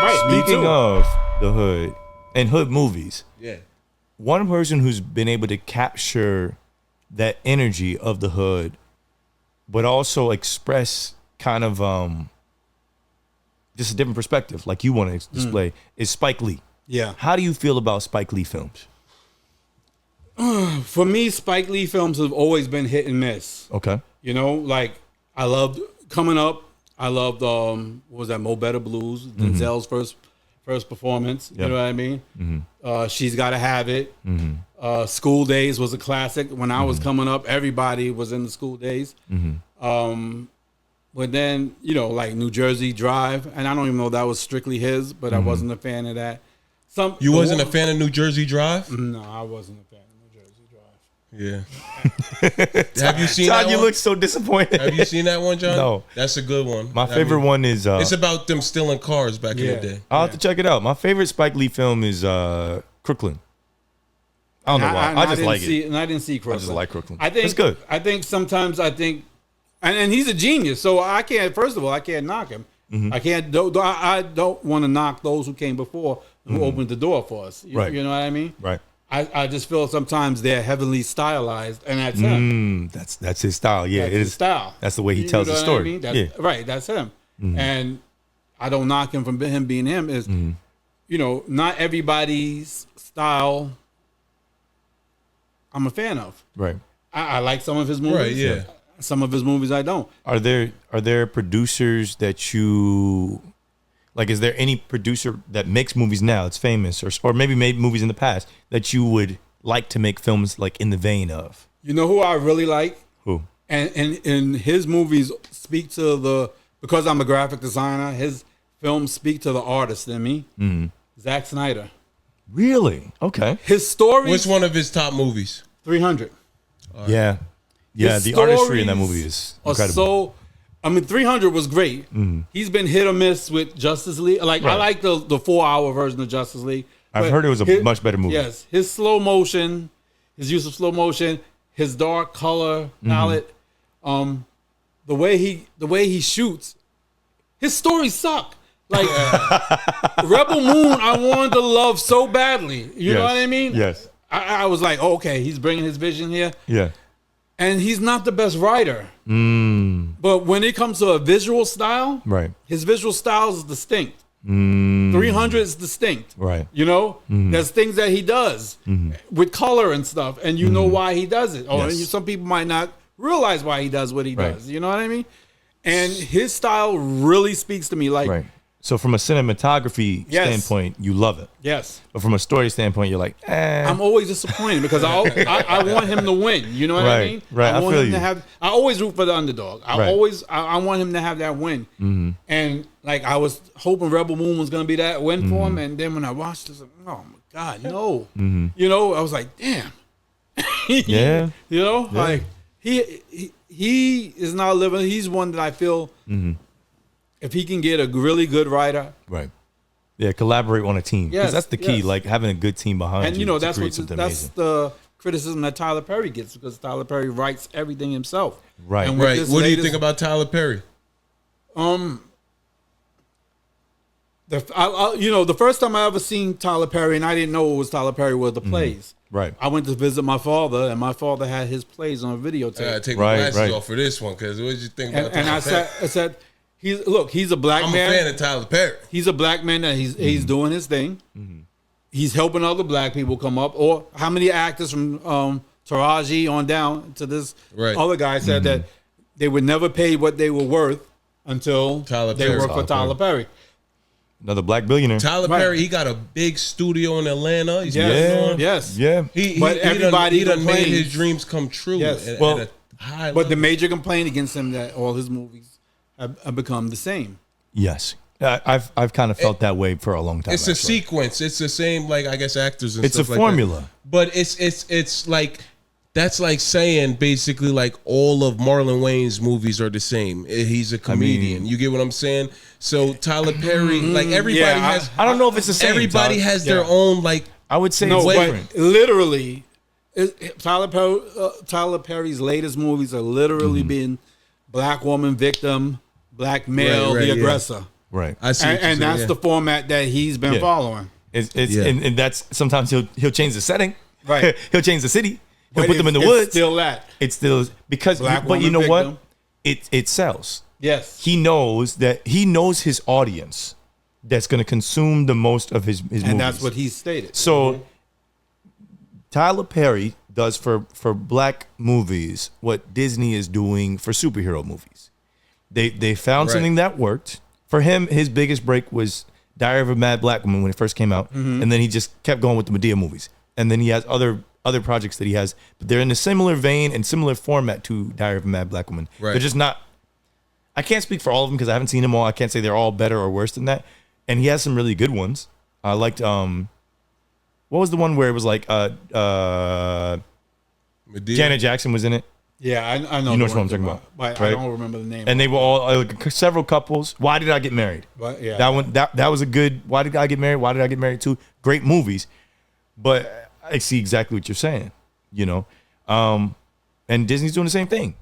Right. Speaking of the hood and hood movies, Yeah. one person who's been able to capture that energy of the hood, but also express kind of just a different perspective, like you want to display, is Spike Lee. Yeah. How do you feel about Spike Lee films? For me, Spike Lee films have always been hit and miss. Okay. You know, like I loved coming up. I loved what was that, Mo Better Blues, Denzel's first performance. Yep. You know what I mean? She's Gotta Have It. School Days was a classic. When I was coming up, everybody was in the School Days. But then, you know, like New Jersey Drive, and I don't even know if that was strictly his, but I wasn't a fan of that. You wasn't a fan of New Jersey Drive? No, I wasn't a fan of New Jersey Drive. Yeah. Have you seen John, that you one? look so disappointed. Have you seen that one, John? No. That's a good one. My favorite one is... it's about them stealing cars back in the day. I'll have to check it out. My favorite Spike Lee film is Crooklyn. I don't know why. I just like it. And I didn't see Crooklyn. I just like Crooklyn. I think it's good. I think sometimes and he's a genius, so I can't. First of all, I can't knock him. I can't. I don't want to knock those who came before who opened the door for us. You know what I mean? Right. I just feel sometimes they're heavily stylized, and that's him. That's his style. Yeah, That's it his is. style. That's the way he You tells know the what story. I mean? That's, right. That's him. And I don't knock him from him being him. Is you know, not everybody's style I'm a fan of. Right. I like some of his movies. Right, yeah. Some of his movies I don't. Are there producers that you like? Is there any producer that makes movies now that's famous, or maybe made movies in the past that you would like to make films like in the vein of? You know who I really like? Who? And his movies speak to because I'm a graphic designer, his films speak to the artist in me. Zack Snyder. Really? Okay. His stories. What's one of his top movies? 300. Yeah. Yeah, His the artistry in that stories movie is are incredible. 300 was great. He's been hit or miss with Justice League. Like I like the 4-hour version of Justice League. I've heard it was a much better movie. Yes, his slow motion, his use of slow motion, his dark color palette, the way he shoots, his stories suck. Like Rebel Moon, I wanted to love so badly. You know what I mean? Yes. I was like, okay, he's bringing his vision here. Yeah. And he's not the best writer. But when it comes to a visual style, Right. his visual style is distinct. 300 is distinct. Right. You know, there's things that he does with color and stuff, and you know why he does it. Or some people might not realize why he does what he does. You know what I mean? And his style really speaks to me. Like, Right. So from a cinematography standpoint, you love it. Yes. But from a story standpoint, you're like, I'm always disappointed because I want him to win. You know what I mean? Right. I want feel him you. to have. I always root for the underdog. I want him to have that win. And like I was hoping Rebel Moon was gonna be that win for him, and then when I watched it, I was like, oh my god, no. You know, I was like, damn. Yeah. You know, like he is not living. He's one that I feel. If he can get a really good writer, Right. Yeah, collaborate on a team. Because Yes, that's the key, yes. like having a good team behind and you. you know to that's create something that's amazing. the criticism that Tyler Perry gets because Tyler Perry writes everything himself. Right. And with Right. this What do you latest- think about Tyler Perry? The first time I ever seen Tyler Perry, and I didn't know it was Tyler Perry, were the plays. Right. I went to visit my father, and my father had his plays on videotape. I gotta take Right, my glasses right. off for this one because what did you think about and Tyler Perry? I said, he's a black I'm man. a fan of Tyler Perry. He's a black man that he's doing his thing. He's helping other black people come up. Or how many actors from Taraji on down to this other guy said that they were never paid what they were worth until Tyler they Perry. worked for Tyler Perry. Another black billionaire. Tyler Right. Perry, he got a big studio in Atlanta. He's Yes. putting on. Yes. Yeah. But everybody he done made complains. his dreams come true. Yes. At Well, a high But the level. major complaint against him that all his movies have become the same. Yes. I've kind of felt that way for a long time. it's a actually. sequence. It's the same, like I guess actors and It's a stuff like formula. that. But it's like that's like saying basically like all of Marlon Wayne's movies are the same. He's a comedian. You get what I'm saying? So Tyler Perry, like everybody has. I don't know if it's the same. Everybody Todd. has their own like. I would say No, it's but different. literally, Tyler Perry's latest movies are literally being black woman victim, black male Right, the yeah. aggressor. Right. I see, what you're And saying, that's the format that he's been following. It's Yeah. and that's sometimes he'll change the setting. Right. He'll change the city. He'll But put them in the it's woods. Still that. It's still because Black but you woman know victim. what? It sells. Yes. He knows his audience that's going to consume the most of his movies. And that's what he stated. So Tyler Perry does for black movies what Disney is doing for superhero movies. They found Right. something that worked. For him, his biggest break was Diary of a Mad Black Woman when it first came out. And then he just kept going with the Medea movies. And then he has other projects that he has, but they're in a similar vein and similar format to Diary of a Mad Black Woman. Right. They're just not. I can't speak for all of them because I haven't seen them all. I can't say they're all better or worse than that. And he has some really good ones. I liked what was the one where it was like Medea. Janet Jackson was in it, Yeah, I know. You know the what I'm ones talking about, But right? I don't remember the name. and they were all several couples. Why Did I Get Married? But yeah. That one that was a good. Why Did I Get Married? Why Did I Get Married too? Great movies, but I see exactly what you're saying. You know, and Disney's doing the same thing.